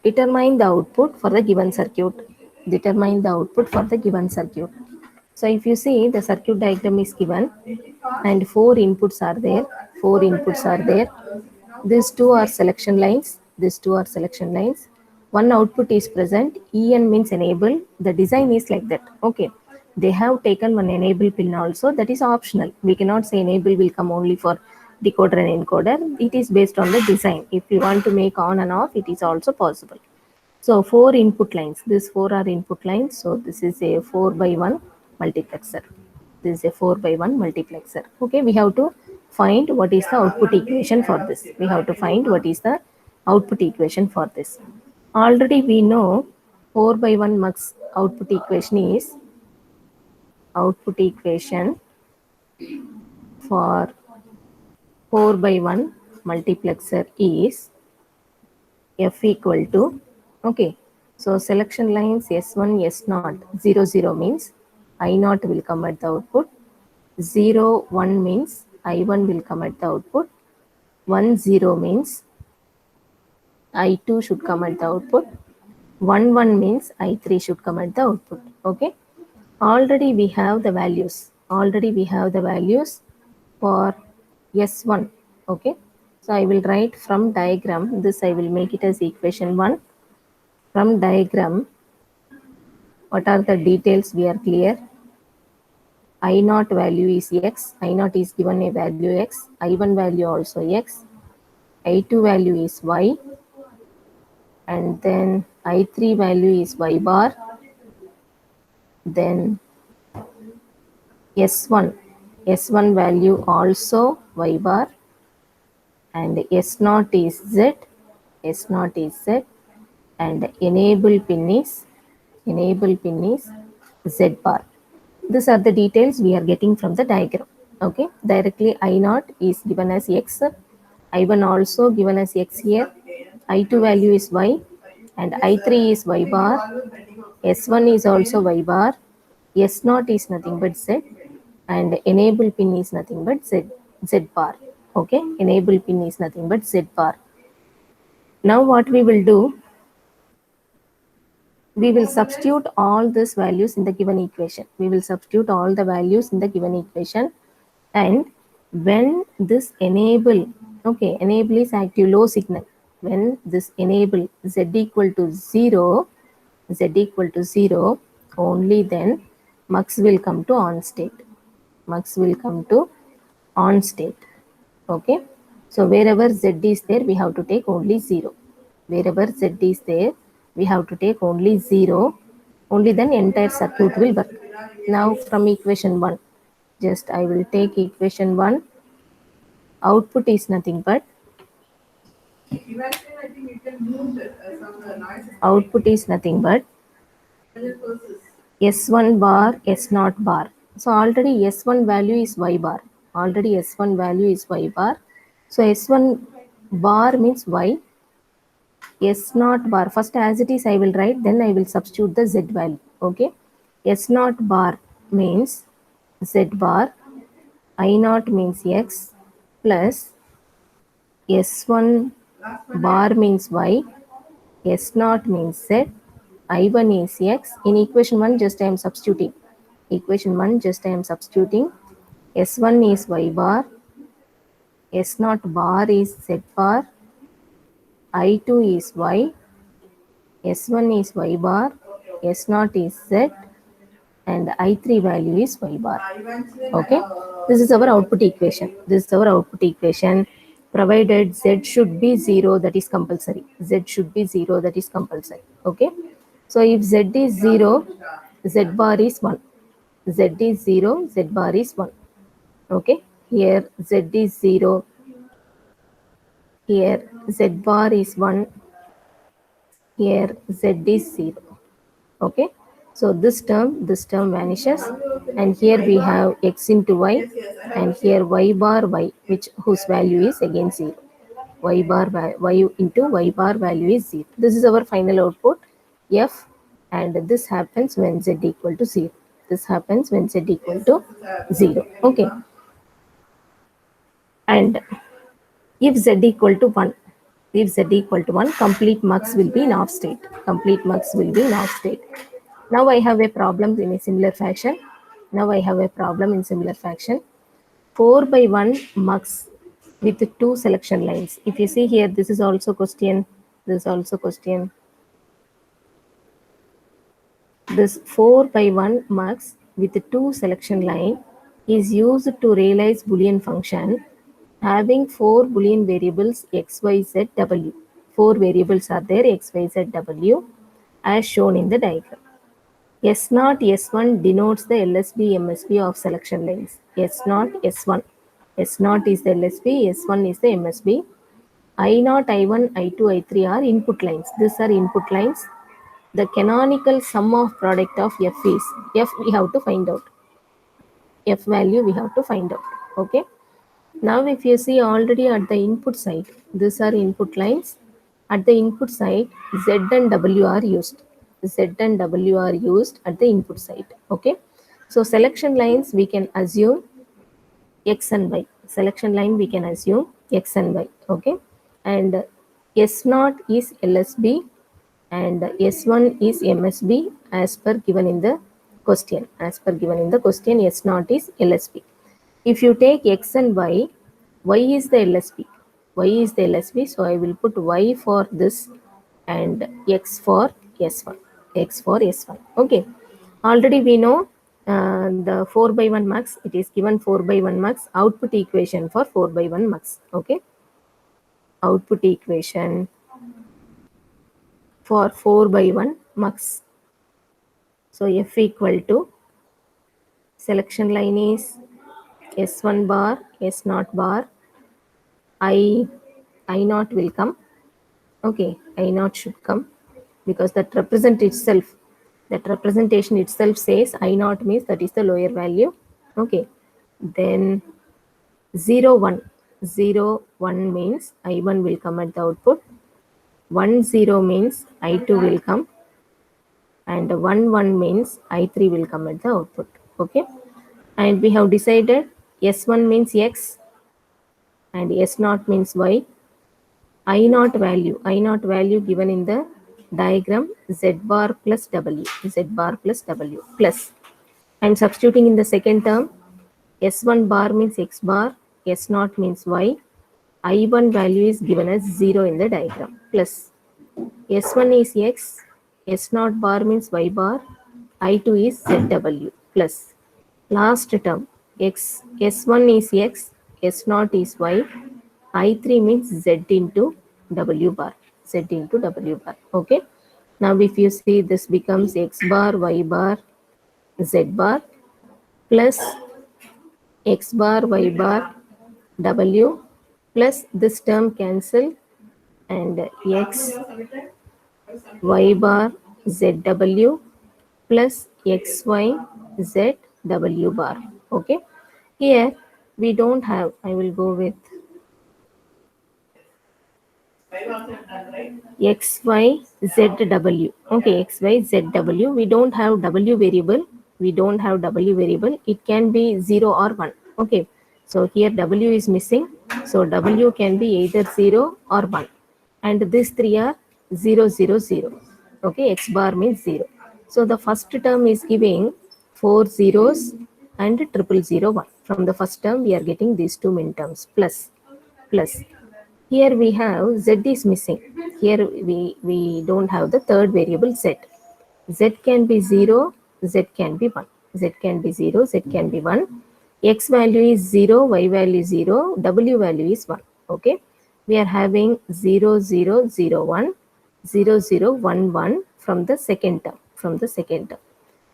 Determine the output for the given circuit. Determine the output for the given circuit. So if you see the circuit diagram is given and four inputs are there. Four inputs are there. These two are selection lines. These two are selection lines. One output is present. En means enable. The design is like that. Okay. They have taken one enable pin also. That is optional. We cannot say enable will come only for decoder and encoder. It is based on the design. If you want to make on and off, it is also possible. So four input lines. These four are input lines. So this is a 4 by 1 multiplexer. This is a 4 by 1 multiplexer. Okay, we have to find what is the output equation for this. We have to find what is the output equation for this. Already we know 4 by 1 mux output equation is output equation for 4 by 1 multiplexer is F equal to, okay, so selection lines S1, S0, 0, 0 means I0 will come at the output, 0, 1 means I1 will come at the output, 1, 0 means I2 should come at the output, 1, 1 means I3 should come at the output, okay. Already we have the values, for S1, okay. So I will write from diagram, this I will make it as equation 1. From diagram, what are the details we are clear? I0 value is x, I0 is given a value x, I1 value also x, I2 value is y, and then I3 value is y bar, then S1 value also y bar, and S0 is z, and enable pin is z bar. These are the details we are getting from the diagram. Okay, directly I0 is given as x, I1 also given as x here, I2 value is y, and I3 is y bar, S1 is also y bar, S0 is nothing but z, and enable pin is nothing but z bar. Okay, enable pin is nothing but z bar. Now what we will do, we will substitute all these values in the given equation. And when this enable, okay, enable is active low signal. When this enable z equal to 0, only then mux will come to on state. Okay. So wherever z is there, we have to take only 0. Only then entire circuit will work. Now from equation 1, just I will take equation 1. Output is nothing but S1 bar, S0 bar. So already S1 value is y bar. So S1 bar means y. S0 bar, first as it is I will write, then I will substitute the z value. Okay. S0 bar means z bar, I0 means x, plus S1 bar means y, S0 means z, I1 is x. In equation 1 just I am substituting. S1 is y bar, S0 bar is z bar, I2 is y, S1 is y bar, S0 is z, and I3 value is y bar. Okay, this is our output equation. Provided z should be 0, that is compulsory. Okay, so if z is 0, z bar is 1. Okay, here z is 0, here z bar is 1, here z is 0. Okay, so this term vanishes, and here we have x into y, and here y bar y, whose value is again 0. Y into y bar value is 0. This is our final output f, and this happens when z equal to 0. Okay, and if z equal to 1, If z equal to 1, complete mux will be in off state. Complete mux will be in off state. Now I have a problem in a similar fashion. Now I have a problem in similar fashion. 4 by 1 mux with two selection lines. If you see here, this is also question. This is also question. This 4 by 1 mux with two selection line is used to realize Boolean function having four Boolean variables x, y, z, w. Four variables are there x, y, z, w as shown in the diagram. S0, S1 denotes the LSB, MSB of selection lines. S0, S1. S0 is the LSB, S1 is the MSB. I0, I1, I2, I3 are input lines. These are input lines. The canonical sum of product of F is, F we have to find out. F value we have to find out. Okay. Now if you see already at the input side, these are input lines. At the input side, Z and W are used. Z and W are used at the input side. Okay. So selection lines we can assume X and Y. Selection line we can assume X and Y. Okay. And S0 is LSB and S1 is MSB as per given in the question. As per given in the question, S0 is LSB. If you take X and Y is the LSB. Y is the LSB. So I will put Y for this and X for S1. X for S1. Okay. Already we know the 4 by 1 mux. It is given 4 by 1 mux. Output equation for 4 by 1 mux. Okay. Output equation for 4 by 1 mux. So F equal to selection line is S1 bar, S0 bar, I0 will come. Okay, I0 should come because that representation itself says I0 means that is the lower value. Okay, then 0, 1. 0, 1 means I1 will come at the output. 1, 0 means I2 will come. And 1, 1 means I3 will come at the output. Okay, and we have decided S1 means X and S0 means Y. I0 value given in the diagram Z bar plus W, Z bar plus W plus. I am substituting in the second term. S1 bar means X bar, S0 means Y. I1 value is given as 0 in the diagram plus. S1 is X, S0 bar means Y bar, I2 is ZW plus. Last term, S1 is X, S0 is Y, I3 means Z into W bar, Z into W bar. Okay. Now if you see this becomes X bar, Y bar, Z bar plus X bar, Y bar, W plus this term cancel and X, Y bar, ZW plus XY, ZW bar. Okay. Here we don't have, I will go with XYZW. Okay, XYZW. We don't have W variable. We don't have W variable. It can be 0 or 1. Okay. So here W is missing. So W can be either 0 or 1. And these three are 0, 0, 0. Okay, X bar means 0. So the first term is giving 4 zeros and 0001. From the first term, we are getting these two min terms plus. Here we have Z is missing. Here we don't have the third variable Z. Z can be 0, Z can be 1. Z can be 0, Z can be 1. X value is 0, Y value is 0, W value is 1. Okay. We are having 0, 0, 0, 1, 0, 0, 1, 1 from the second term.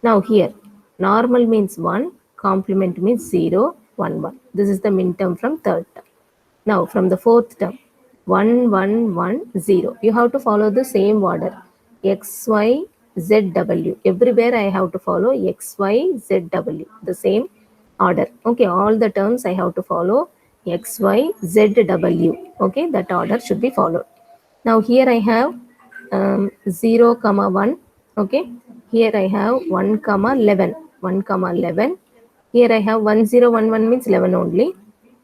Now here, normal means 1, complement means 0, 1, 1. This is the min term from third term. Now from the fourth term, 1, 1, 1, 0. You have to follow the same order. X, Y, Z, W. Everywhere I have to follow X, Y, Z, W. The same order. Okay, all the terms I have to follow X, Y, Z, W. Okay, that order should be followed. Now here I have 0, 1. Okay, here I have 1, 11. 1, 11. Here I have 1, 0, 1, 1 means 11 only.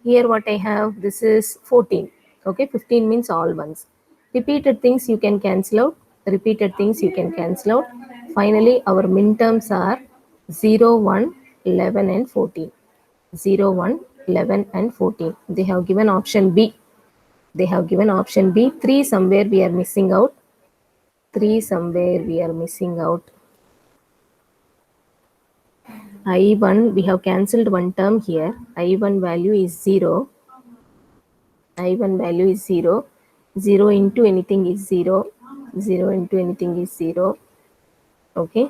Here what I have, this is 14. Okay, 15 means all ones. Repeated things you can cancel out. Repeated things you can cancel out. Finally, our midterms are 0, 1, 11 and 14. 0, 1, 11 and 14. They have given option B. They have given option B. 3 somewhere we are missing out. 3 somewhere we are missing out. I1, we have cancelled one term here. I1 value is 0. I1 value is 0. 0 into anything is 0. 0 into anything is 0. Okay.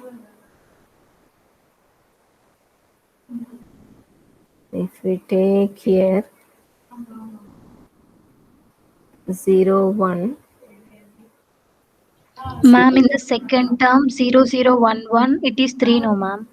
If we take here 0, 1. Ma'am, in the second term 0011, it is 3, no ma'am.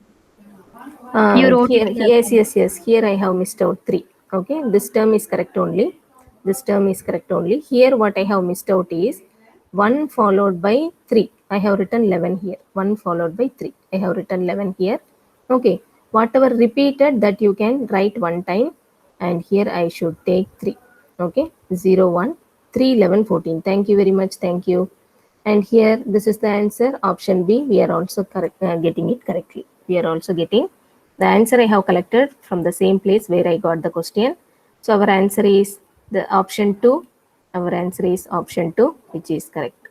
You wrote Here, it here. yes. Here I have missed out 3. Okay, this term is correct only. This term is correct only. Here, what I have missed out is 1 followed by 3. I have written 11 here. 1 followed by 3. I have written 11 here. Okay, whatever repeated that you can write one time, and here I should take 3. Okay, 0, 1, 3, 11, 14. Thank you very much. Thank you. And here, this is the answer. Option B, we are also correct, getting it correctly. We are also getting the answer I have collected from the same place where I got the question. So our answer is the option 2. Our answer is option 2, which is correct.